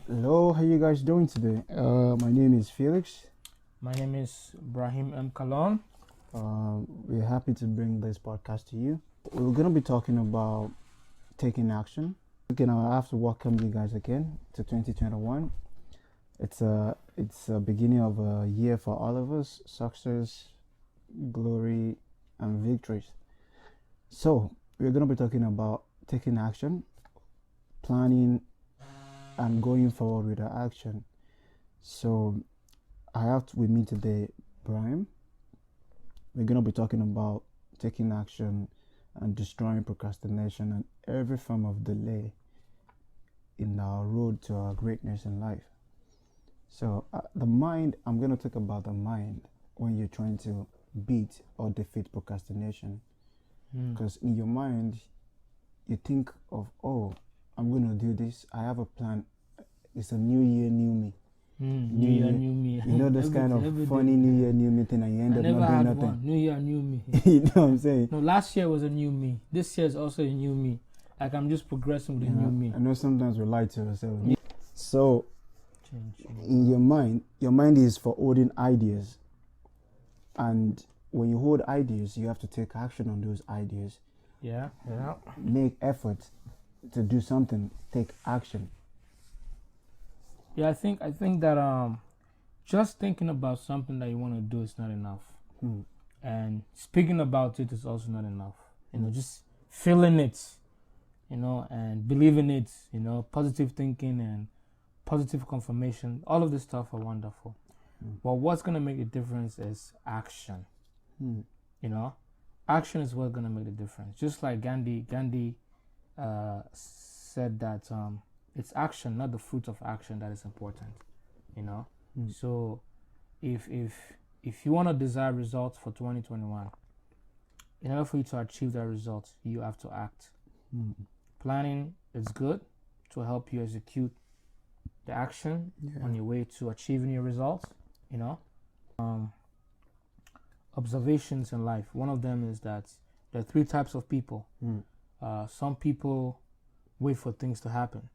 Hello, how you guys doing today? My name is Felix. My name is Brahim M. Kalon. We're happy to bring this podcast to you. We're gonna be talking about taking action. Again, I have to welcome you guys again to 2021. It's a beginning of a year for all of us: success, glory, and victories. So we're gonna be talking about taking action, planning, and going forward with our action. So I have with me today Brian. We're gonna be talking about taking action and destroying procrastination and every form of delay in our road to our greatness in life. So the mind, I'm gonna talk about the mind when you're trying to beat or defeat procrastination. Because in your mind, you think of, oh, I'm gonna do this. I have a plan. It's a new year, new me. New year, new me. You know this kind of funny new year, new me thing, and you end up not doing nothing. One. New year, new me. You know what I'm saying? No, last year was a new me. This year is also a new me. Like I'm just progressing with a new me. I know sometimes we lie to ourselves. So, in your mind is for holding ideas, and when you hold ideas, you have to take action on those ideas. Yeah. Make effort to do something. Take action. Yeah, I think that just thinking about something that you want to do is not enough, and speaking about it is also not enough. You know, just feeling it, and believing it. Positive thinking and positive confirmation. All of this stuff are wonderful, but what's gonna make the difference is action. Action is what's gonna make the difference. Just like Gandhi said that. It's action, not the fruit of action, that is important. So if you want to desire results for 2021, in order for you to achieve that result, you have to act. Planning is good to help you execute the action on your way to achieving your results. Observations in life, one of them is that there are three types of people. Some people wait for things to happen.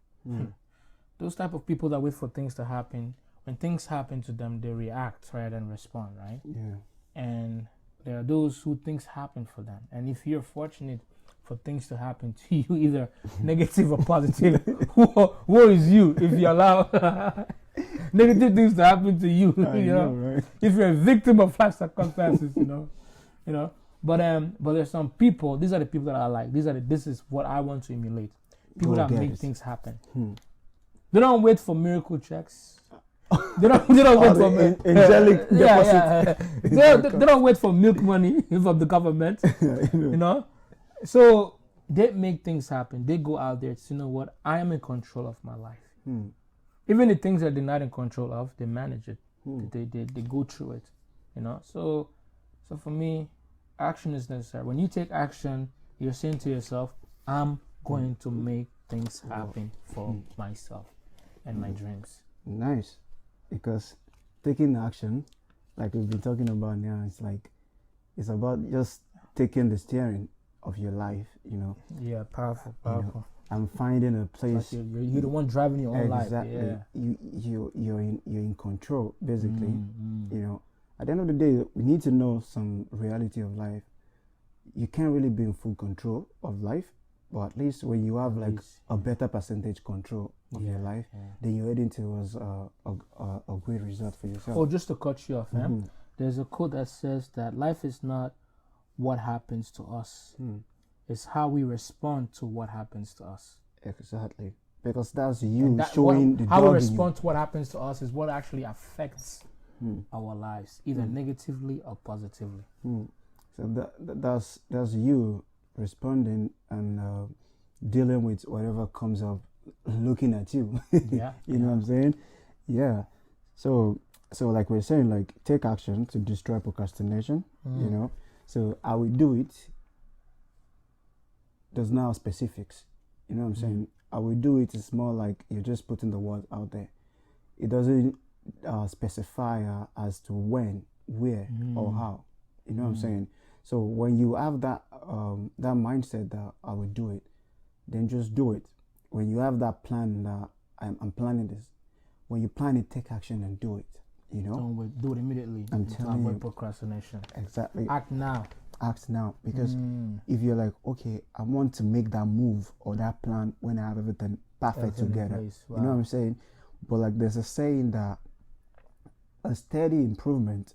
Those type of people that wait for things to happen, when things happen to them, they react rather than respond, right? Yeah. And there are those who things happen for them. And if you're fortunate for things to happen to you, either negative or positive, woe is you if you allow negative things to happen to you. Right? If you're a victim of life circumstances, But there's some people. These are the people that I like. This is what I want to emulate. People that make things happen. They don't wait for miracle checks. They don't wait for angelic deposit. They don't wait for milk money from the government. So they make things happen. They go out there to, you know what, I am in control of my life. Even the things that they're not in control of, they manage it. They go through it. So for me, action is necessary. When you take action, you're saying to yourself, I'm going to make things happen for myself and my dreams. Nice. Because taking action, like we've been talking about now, it's about just taking the steering of your life, Yeah, powerful. And finding a place. Like you're the one driving your own life. Exactly. Yeah. You're in control, basically. At the end of the day, we need to know some reality of life. You can't really be in full control of life, but at least when you have a better percentage control of your life, then you're heading towards a great result for yourself. Oh, just to cut you off, there's a quote that says that life is not what happens to us. It's how we respond to what happens to us. Exactly. Because that's you showing the how we respond to what happens to us is what actually affects our lives, either negatively or positively. So that's you responding and dealing with whatever comes up, looking at you. Yeah. You know what I'm saying? Yeah. So like we're saying, take action to destroy procrastination. So how we do it, there's now specifics. You know what I'm saying? How we do it is more like you're just putting the word out there. It doesn't specify as to when, where, or how. You know what I'm saying? So when you have that mindset that I will do it, then just do it. When you have that plan that I'm planning this, when you plan it, take action and do it. You know, Don't wait, do it immediately. I'm to telling avoid you. procrastination. Exactly. Act now. Act now, because if you're like, okay, I want to make that move or that plan when I have everything perfect Everything in together. place. You know what I'm saying? But like, there's a saying that a steady improvement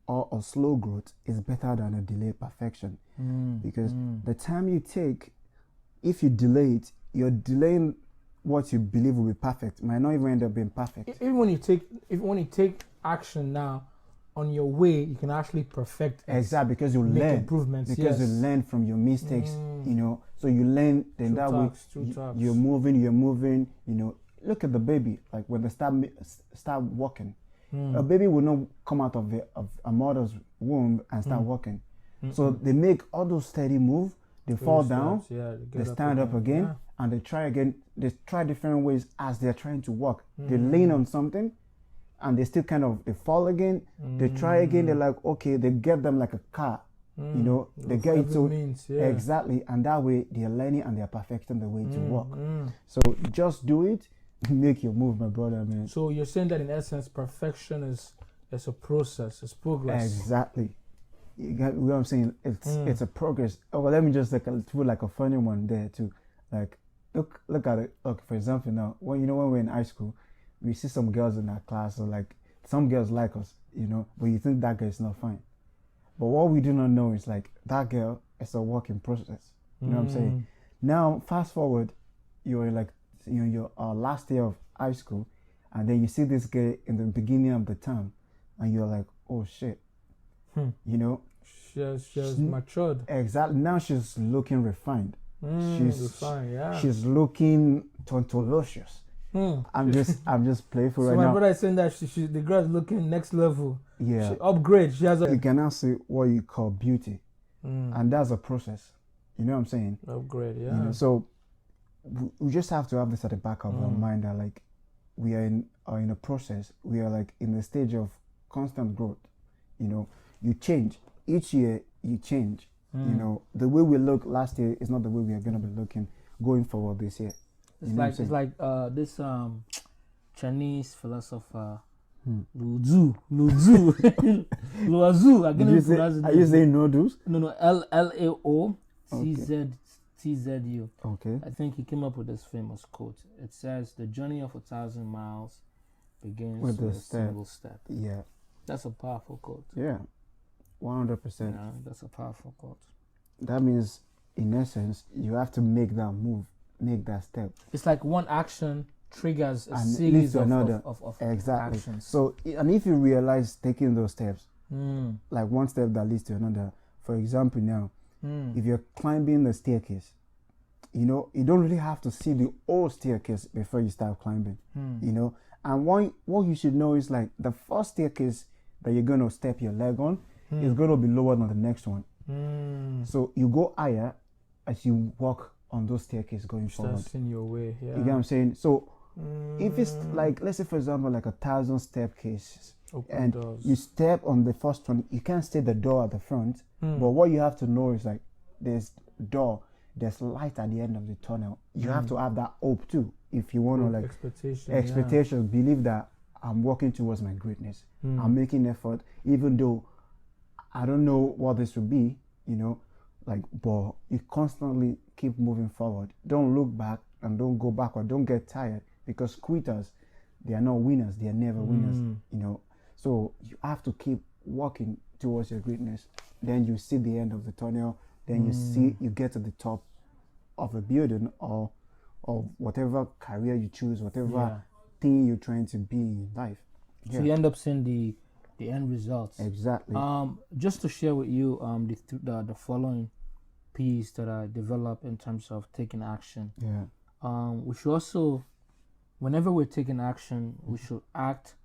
or a slow growth is better than a delayed perfection. Because the time you take, if you delay it, you're delaying what you believe will be perfect. Might not even end up being perfect. Even when you take action now, on your way, you can actually perfect it. Exactly, because you Make learn. improvements. Because you learn from your mistakes, you know. So you learn, then that way you're moving. You know. Look at the baby. Like when they start walking, a baby will not come out of a mother's womb and start walking. So they make all those steady moves. They fall down. They stand up again, and they try again. They try different ways as they're trying to walk. They lean on something, and they still they fall again. They try again. They're like, okay, they get them like a car. You know, they get it to exactly, and that way they are learning and they are perfecting the way to walk. So just do it, make your move, my brother, man. So you're saying that in essence, perfection is a process, it's progress. Exactly. You get what I'm saying? It's a progress. Oh, well, let me just put like a funny one there too. Like, look at it. Look, for example, now when we're in high school, we see some girls in our class, or like some girls like us, you know, but you think that girl is not fine. But what we do not know is like that girl is a work in process. You know what I'm saying? Now, fast forward, you're like, your last year of high school, and then you see this girl in the beginning of the term, and you're like, oh shit, you know, she has matured. Exactly. Now she's looking refined. She's refined, yeah. She's looking tontolicious. I'm just playful right now. So my brother is saying that the girl is looking next level. Yeah. She upgrade. She has you can now see what you call beauty, and that's a process. You know what I'm saying? Upgrade, yeah. You know, so we just have to have this at the back of our mind that like we are in a process. We are like in the stage of constant growth. You know, you change each year. You change. You know, the way we look last year is not the way we are gonna be looking going forward this year. It's like this Chinese philosopher Lu Zhu. Are you saying noodles? No, Lao CZU. Okay. I think he came up with this famous quote. It says, "The journey of 1,000 miles begins with a single step." Yeah. That's a powerful quote. Yeah. 100%. Yeah, that's a powerful quote. That means, in essence, you have to make that move, make that step. It's like one action triggers a series of exactly. actions. So, and if you realize taking those steps, like one step that leads to another. For example, now, if you're climbing the staircase, you know, you don't really have to see the whole staircase before you start climbing. You know, and what you should know is like the first staircase that you're going to step your leg on is going to be lower than the next one. So you go higher as you walk on those staircases going forward. In your way, yeah. You get what I'm saying? So if it's like, let's say for example, like 1,000 staircases, and you step on the first one, you can't see the door at the front, but what you have to know is like there's door, there's light at the end of the tunnel. You have to have that hope too if you want to like expectation, believe that I'm working towards my greatness. I'm making effort, even though I don't know what this will be, you know, like, but you constantly keep moving forward. Don't look back and don't go backward. Don't get tired, because quitters, they are not winners. They are never winners, you know. So you have to keep walking towards your greatness. Then you see the end of the tunnel. Then you get to the top of a building or whatever career you choose, whatever thing you're trying to be in life. So you end up seeing the end results. Exactly. Just to share with you the following piece that I developed in terms of taking action. Yeah. We should also, whenever we're taking action, we should act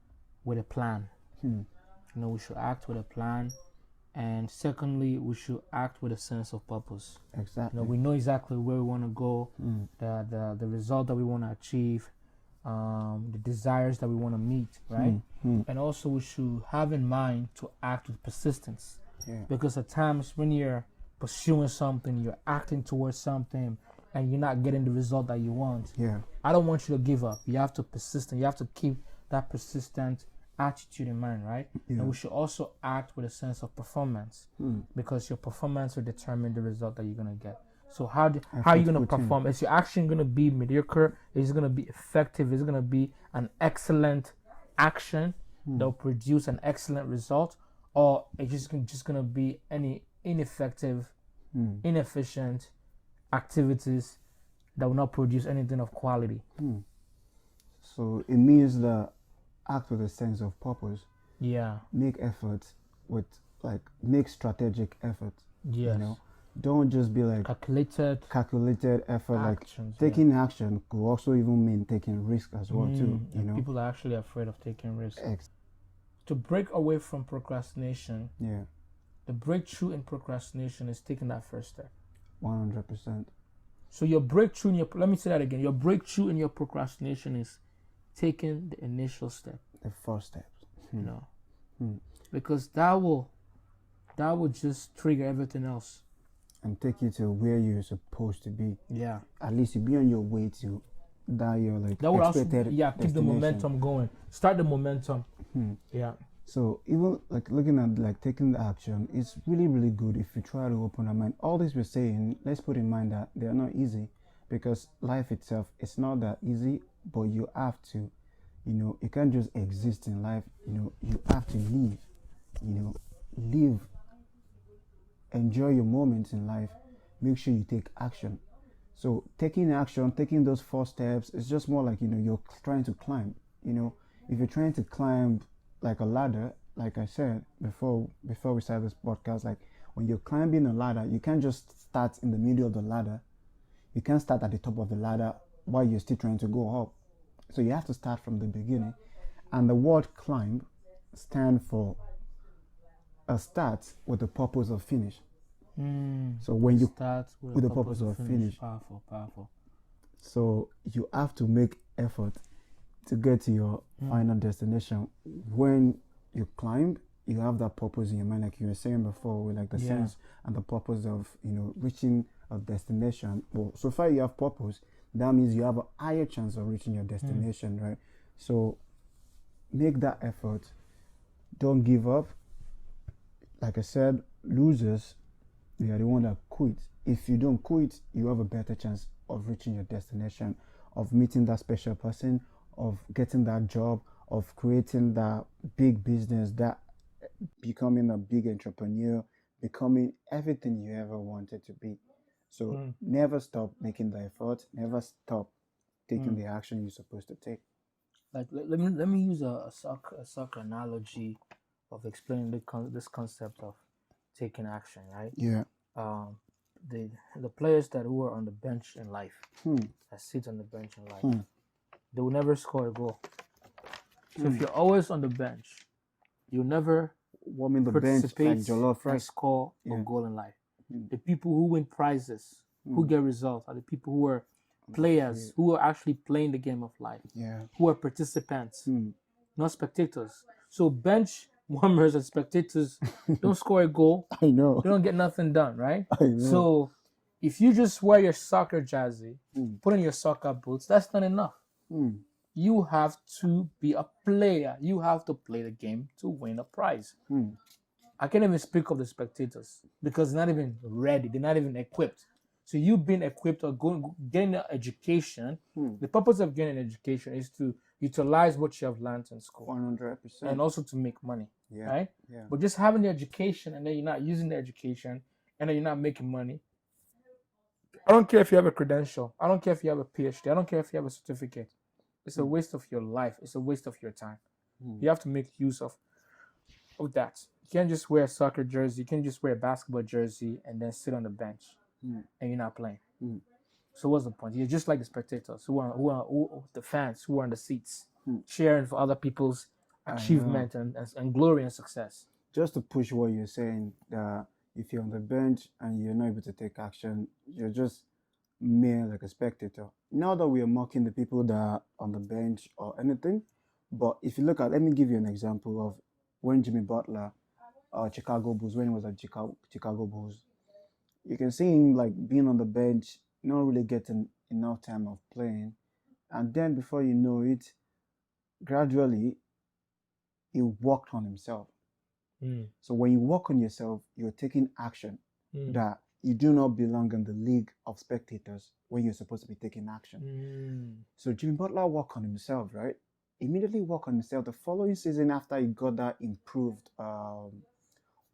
with a plan. You know, we should act with a plan. And secondly, we should act with a sense of purpose. Exactly. You know, we know exactly where we want to go, the result that we want to achieve, the desires that we want to meet, right? And also we should have in mind to act with persistence. Because at times when you're pursuing something, you're acting towards something, and you're not getting the result that you want. I don't want you to give up. You have to persist, and you have to keep that persistent attitude in mind, right? Yeah. And we should also act with a sense of performance, because your performance will determine the result that you're gonna get. So how are you gonna perform? Is your action gonna be mediocre? Is it gonna be effective? Is it gonna be an excellent action that will produce an excellent result, or it's just gonna be any ineffective, inefficient activities that will not produce anything of quality? So it means that act with a sense of purpose. Yeah. Make effort with make strategic effort. Yes. You know, don't just be like calculated effort. Actions, like taking action could also even mean taking risk as well too. You know, people are actually afraid of taking risks. To break away from procrastination, the breakthrough in procrastination is taking that first step. 100%. So your breakthrough in let me say that again. Your breakthrough in your procrastination is taking the initial step, the first step. You know, because that will just trigger everything else and take you to where you're supposed to be. Yeah. At least you be on your way to that you're like that would also keep the momentum going. Start the momentum. Yeah. So even like looking at like taking the action, it's really, really good if you try to open your mind. All this we're saying, let's put in mind that they're not easy, because life itself is not that easy, but you have to, you can't just exist in life, you have to live, enjoy your moments in life, make sure you take action. So taking action, taking those 4 steps, it's just more like, you're trying to climb. If you're trying to climb like a ladder, like I said before we started this podcast, like when you're climbing a ladder, you can't just start in the middle of the ladder. You can't start at the top of the ladder while you're still trying to go up. So you have to start from the beginning. And the word climb stands for a start with the purpose of finish. So when you start with the purpose of finish. Powerful. So you have to make effort to get to your final destination. When you climb, you have that purpose in your mind, like you were saying before, with like the sense and the purpose of reaching a destination. Well, so far you have purpose, that means you have a higher chance of reaching your destination, right? So make that effort. Don't give up. Like I said, losers, they are the one that quit. If you don't quit, you have a better chance of reaching your destination, of meeting that special person, of getting that job, of creating that big business, that becoming a big entrepreneur, becoming everything you ever wanted to be. So never stop making the effort, never stop taking the action you're supposed to take. Like let me use a soccer analogy of explaining this concept of taking action, right? Yeah. The players who are on the bench in life, that sit on the bench in life, they will never score a goal. So if you're always on the bench, you'll never warming the bench like jollof rice and score a goal in life. The people who win prizes, who get results, are the people who are players, who are actually playing the game of life, who are participants, not spectators. So bench warmers and spectators don't score a goal. I know. They don't get nothing done, right? I know. So if you just wear your soccer jersey, put on your soccer boots, that's not enough. You have to be a player. You have to play the game to win a prize. I can't even speak of the spectators because they're not even ready. They're not even equipped. So you being equipped or getting an education, the purpose of getting an education is to utilize what you have learned in school. 100%. And also to make money, right? Yeah. But just having the education and then you're not using the education and then you're not making money. I don't care if you have a credential. I don't care if you have a PhD. I don't care if you have a certificate. It's a waste of your life. It's a waste of your time. You have to make use of that. You can't just wear a soccer jersey. You can't just wear a basketball jersey and then sit on the bench and you're not playing. So what's the point? You're just like the spectators who are the fans who are in the seats cheering for other people's achievement and glory and success. Just to push what you're saying, that if you're on the bench and you're not able to take action, you're just mere like a spectator. Not that we are mocking the people that are on the bench or anything, but if you look at, let me give you an example of when Jimmy Butler, Chicago Bulls, when he was at Chicago Bulls, you can see him like being on the bench, not really getting enough time of playing, and then before you know it, gradually he worked on himself. So when you work on yourself, you're taking action that you do not belong in the league of spectators when you're supposed to be taking action. So Jimmy Butler worked on himself, right? Immediately worked on himself. The following season, after he got that improved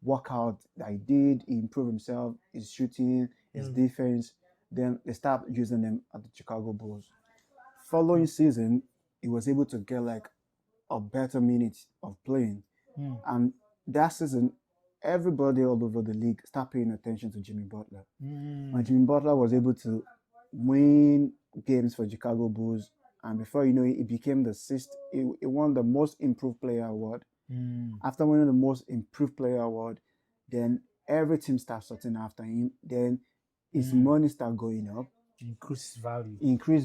workout that he did, he improved himself, his shooting, his defense. Then they start using him at the Chicago Bulls. Following season, he was able to get like a better minute of playing. And that season, everybody all over the league start paying attention to Jimmy Butler. And Jimmy Butler was able to win games for Chicago Bulls, and before you know it, he became the sixth. He won the Most Improved Player award. After winning the Most Improved Player award, then every team starts sorting after him. Then his money starts going up. Increased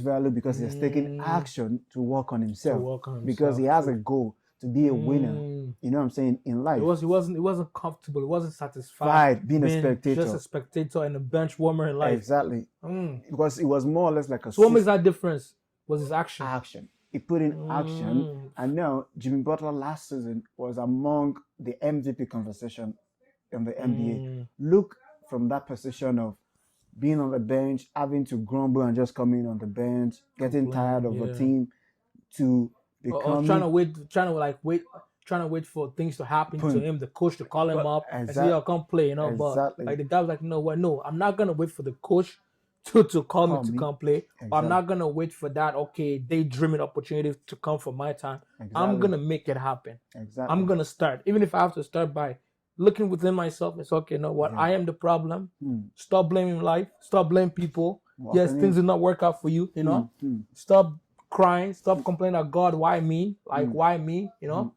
value because he's taking action to work on himself. Because he has a goal to be a winner. You know what I'm saying? In life. He wasn't comfortable. He wasn't satisfied being a spectator. Just a spectator and a bench warmer in life. Exactly. Because it was more or less like a. So what makes that difference was his action. He put in action, and now Jimmy Butler last season was among the MVP conversation in the NBA. Look from that position of being on the bench, having to grumble and just coming on the bench, getting tired of a team, to becoming trying to wait for things to happen to him, the coach to call him up and say, "Oh, come play," But like the guy was like, "You know what? No, I'm not gonna wait for the coach to call me to come play. I'm not gonna wait for that daydreaming opportunity to come for my time. I'm gonna make it happen. I'm gonna start, even if I have to start by looking within myself. It's okay. You know what? I am the problem. Stop blaming life. Stop blaming people. Yes, things did not work out for you. Stop crying. Stop complaining at God. Why me? Why me? So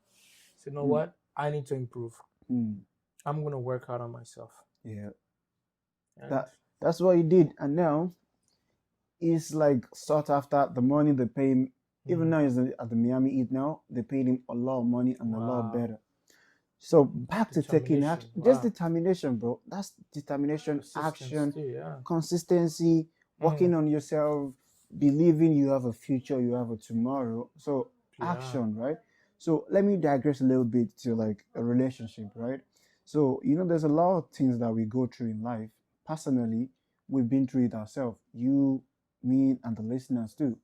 you know what? I need to improve. I'm gonna work hard on myself. Yeah. That's what he did, and now he's like sought after. The money they pay him, even now he's at the Miami Heat. Now they paid him a lot of money and a lot better. So back to taking action. Just determination, bro. That's determination, action, consistency, working on yourself, believing you have a future, you have a tomorrow. So action, right? So let me digress a little bit to like a relationship, right? So there's a lot of things that we go through in life. Personally, we've been through it ourselves. You, me, and the listeners too.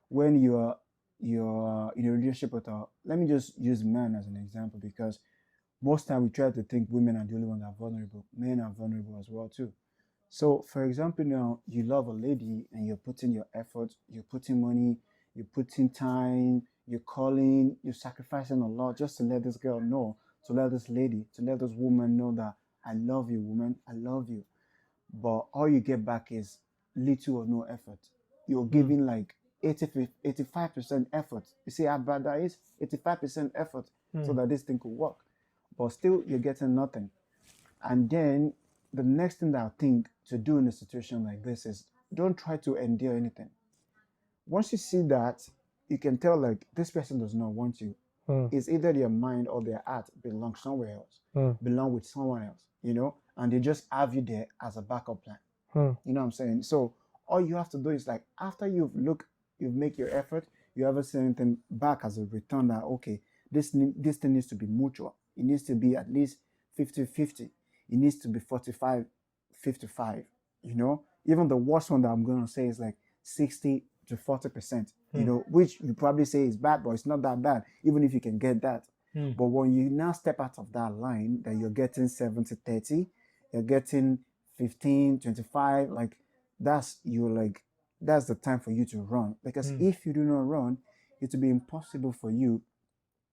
When you're in a relationship with let me just use men as an example, because most time we try to think women are the only ones that are vulnerable. Men are vulnerable as well too. So for example, now you love a lady and you're putting your effort, you're putting money, you're putting time, you're calling, you're sacrificing a lot just to let this girl know, to let this lady, to let this woman know that I love you, woman, I love you. But all you get back is little or no effort. You're giving like 85% effort. You see how bad that is? 85% effort so that this thing could work. But still, you're getting nothing. And then the next thing that I think to do in a situation like this is don't try to endure anything. Once you see that, you can tell like this person does not want you. It's either their mind or their heart belong somewhere else, belong with someone else, and they just have you there as a backup plan. You know what I'm saying? So all you have to do is like after you've made your effort, you haven't seen anything back as a return that okay, this thing needs to be mutual. It needs to be at least 50-50. It needs to be 45-55. Even the worst one that I'm going to say is like 60 to 40%, which you probably say is bad, but it's not that bad, even if you can get that. But when you now step out of that line, that you're getting 70-30, you're getting 15-25, like that's the time for you to run. Because if you do not run, it will be impossible for you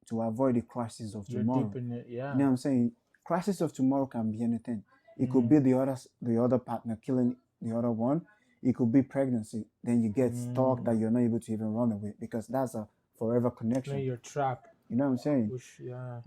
to avoid the crisis of tomorrow. Deep in it, yeah. You know what I'm saying? Crisis of tomorrow can be anything. It could be the other partner killing the other one. It could be pregnancy. Then you get stuck that you're not able to even run away because that's a forever connection. You're trapped. You know what I'm saying?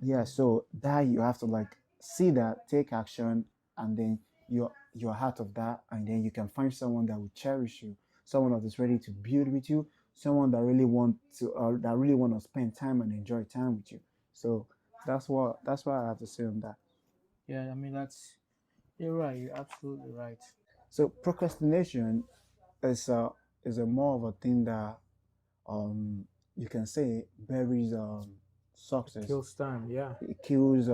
Yeah. So that you have to like see that, take action, and then you're out of that, and then you can find someone that will cherish you, someone that is ready to build with you, someone that really want to spend time and enjoy time with you. So that's what I have to say on that. Yeah, I mean you're right. You're absolutely right. So procrastination is a more of a thing that you can say buries success. Kills time. Yeah. It kills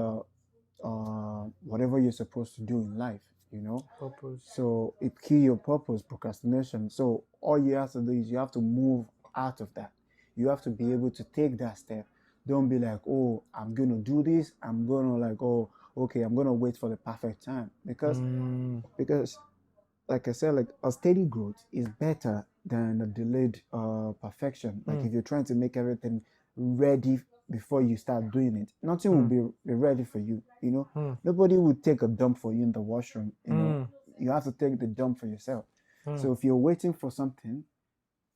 whatever you're supposed to do in life, Purpose. so it kill your purpose, procrastination. So all you have to do is you have to move out of that. You have to be able to take that step. Don't be like, oh, I'm gonna do this, I'm gonna like, oh, okay, I'm gonna wait for the perfect time, because like I said, like a steady growth is better than a delayed perfection. Like if you're trying to make everything ready before you start doing it, nothing will be ready for you. Nobody will take a dump for you in the washroom. You have to take the dump for yourself. So if you're waiting for something,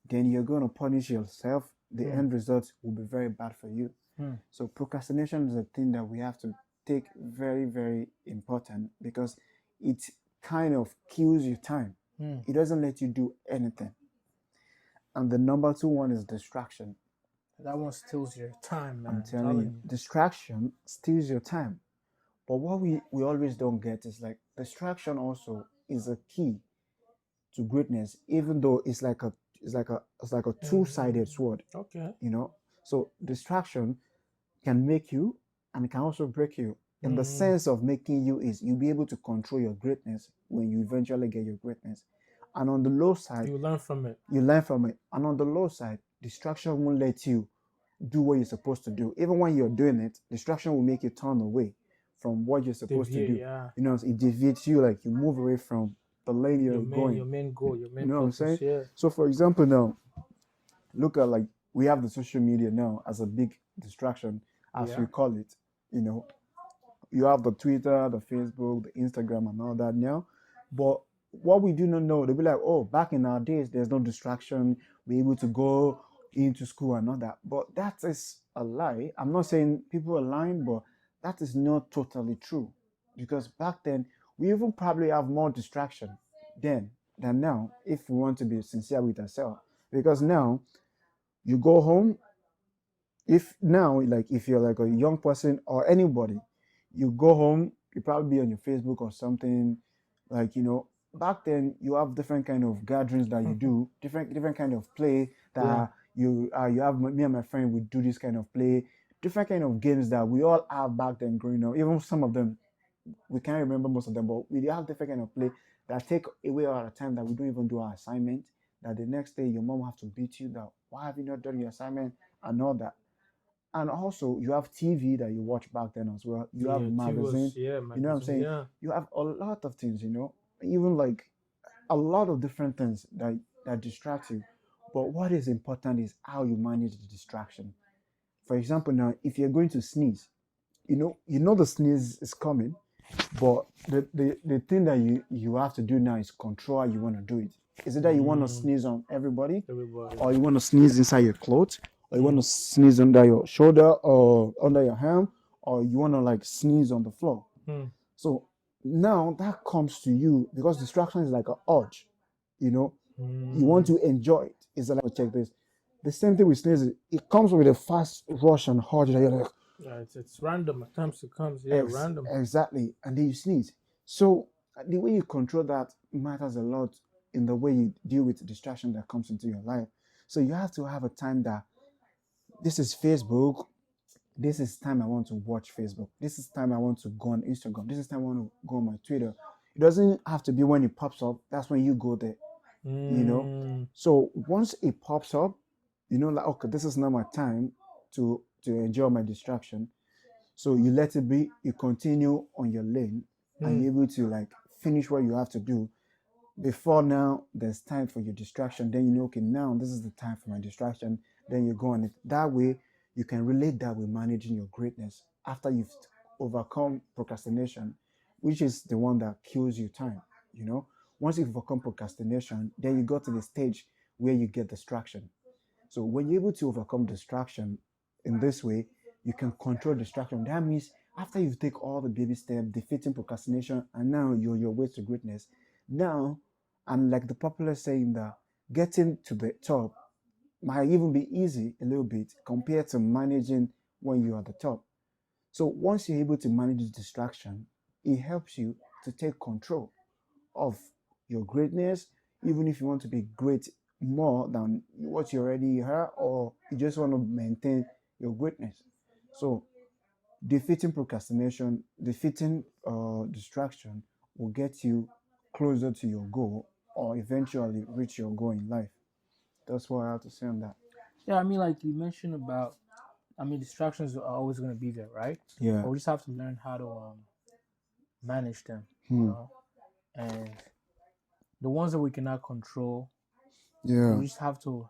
then you're going to punish yourself. The end result will be very bad for you. So procrastination is a thing that we have to take very, very important, because it kind of kills your time. It doesn't let you do anything. And the number 2 one is distraction. That one steals your time, man. I'm telling you, distraction steals your time. But what we always don't get is like distraction also is a key to greatness, even though it's like a two-sided sword. Okay. So distraction can make you and it can also break you. In the sense of making you is you'll be able to control your greatness when you eventually get your greatness. And on the low side, you learn from it. And on the low side, distraction won't let you do what you're supposed to do. Even when you're doing it, distraction will make you turn away from what you're supposed to do. Yeah. It deviates you, like you move away from the lane you're going. Your main goal, your main You know purpose, what I'm saying? Yeah. So for example now, look at like we have the social media now as a big distraction, as we call it. You have the Twitter, the Facebook, the Instagram, and all that now. But what we do not know, they'll be like, oh, back in our days, there's no distraction. We're able to go into school and all that. But that is a lie. I'm not saying people are lying, but that is not totally true. Because back then, we even probably have more distraction then than now, if we want to be sincere with ourselves. Because now, you go home, if you're like a young person or anybody, you go home, you probably be on your Facebook or something, like back then you have different kind of gatherings that you do, different kind of play that you have. Me and my friend, we do this kind of play, different kind of games that we all have back then growing up. Even some of them we can't remember most of them, but we have different kind of play that take away all the time, that we don't even do our assignment, that the next day your mom will have to beat you, that why have you not done your assignment and all that. And also, you have TV that you watch back then as well. You have magazines. You know what I'm saying? Yeah. You have a lot of things, even like a lot of different things that distract you. But what is important is how you manage the distraction. For example, now, if you're going to sneeze, you know the sneeze is coming, but the thing that you have to do now is control how you want to do it. Is it that you want to sneeze on everybody, or you want to sneeze inside your clothes, or you want to sneeze under your shoulder or under your hand, or you want to like sneeze on the floor? So now that comes to you, because distraction is like an urge. You want to enjoy it. It's like, check this. The same thing with sneezing. It comes with a fast rush and urge that you're like, yeah, it's random. At times it comes, random. Exactly. And then you sneeze. So the way you control that matters a lot in the way you deal with the distraction that comes into your life. So you have to have a time that this is Facebook. This is time I want to watch Facebook. This is time I want to go on Instagram. This is time I want to go on my Twitter. It doesn't have to be when it pops up. That's when you go there. So once it pops up, like, okay, this is not my time to enjoy my distraction. So you let it be, you continue on your lane, and you're able to like finish what you have to do before now there's time for your distraction. Then okay, now this is the time for my distraction. Then you go on it. That way you can relate that with managing your greatness after you've overcome procrastination, which is the one that kills you time. Once you've overcome procrastination, then you go to the stage where you get distraction. So when you're able to overcome distraction in this way, you can control distraction. That means after you take all the baby steps, defeating procrastination, and now you're your way to greatness. Now, and like the popular saying that getting to the top might even be easy a little bit compared to managing when you're at the top. So once you're able to manage the distraction, it helps you to take control of your greatness, even if you want to be great more than what you already have, or you just want to maintain your greatness. So defeating procrastination, defeating distraction will get you closer to your goal or eventually reach your goal in life. That's what I have to say on that. Yeah, I mean, like you mentioned about, I mean, distractions are always going to be there, right? Yeah. But we just have to learn how to manage them, you Hmm. know. And the ones that we cannot control, Yeah. we just have to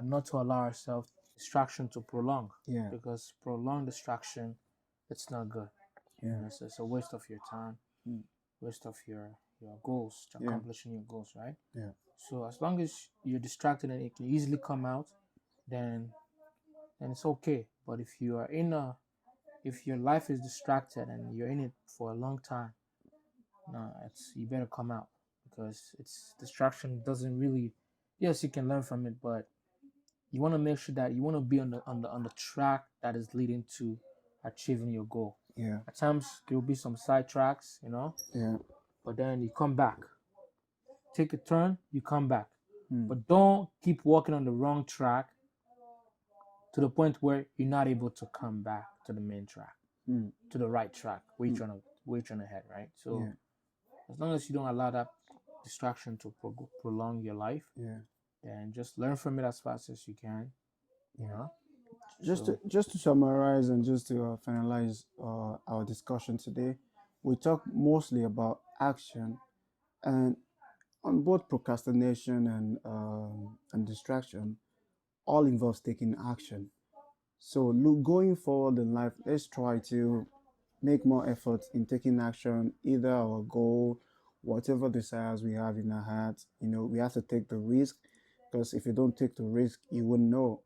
not to allow ourselves distraction to prolong, Yeah. because prolonged distraction, it's not good. You Yeah. know, it's a waste of your time, Mm. waste of your goals, Yeah. accomplishing your goals, right? Yeah. So as long as you're distracted and it can easily come out, then it's okay. But if you are if your life is distracted and you're in it for a long time, no, it's you better come out, because it's distraction doesn't really. Yes, you can learn from it, but you want to make sure that you want to be on the track that is leading to achieving your goal. Yeah. At times there will be some side tracks, Yeah. but then you come back, take a turn, you come back, Mm. but don't keep walking on the wrong track to the point where you're not able to come back to the main track, Mm. to the right track where Mm. you're trying to head, right? So Yeah. as long as you don't allow that distraction to prolong your life, Yeah. then just learn from it as fast as you can, you know. So Just to summarize and just to finalize our discussion today, we talk mostly about action, and on both procrastination and distraction, all involves taking action. So look, going forward in life, let's try to make more effort in taking action, either our goal, whatever desires we have in our hearts. We have to take the risk, because if you don't take the risk, you wouldn't know.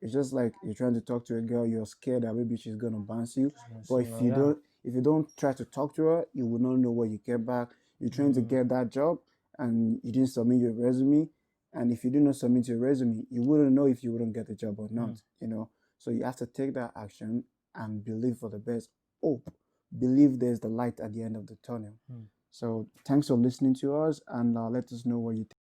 It's just like you're trying to talk to a girl, you're scared that maybe she's gonna bounce you. just gonna But say, oh yeah, if you don't try to talk to her, you will not know what you get back. You're trying to get that job and you didn't submit your resume. And if you did not submit your resume, you wouldn't know if you wouldn't get the job or not. So you have to take that action and believe for the best. Hope, believe there's the light at the end of the tunnel. So thanks for listening to us, and let us know what you think.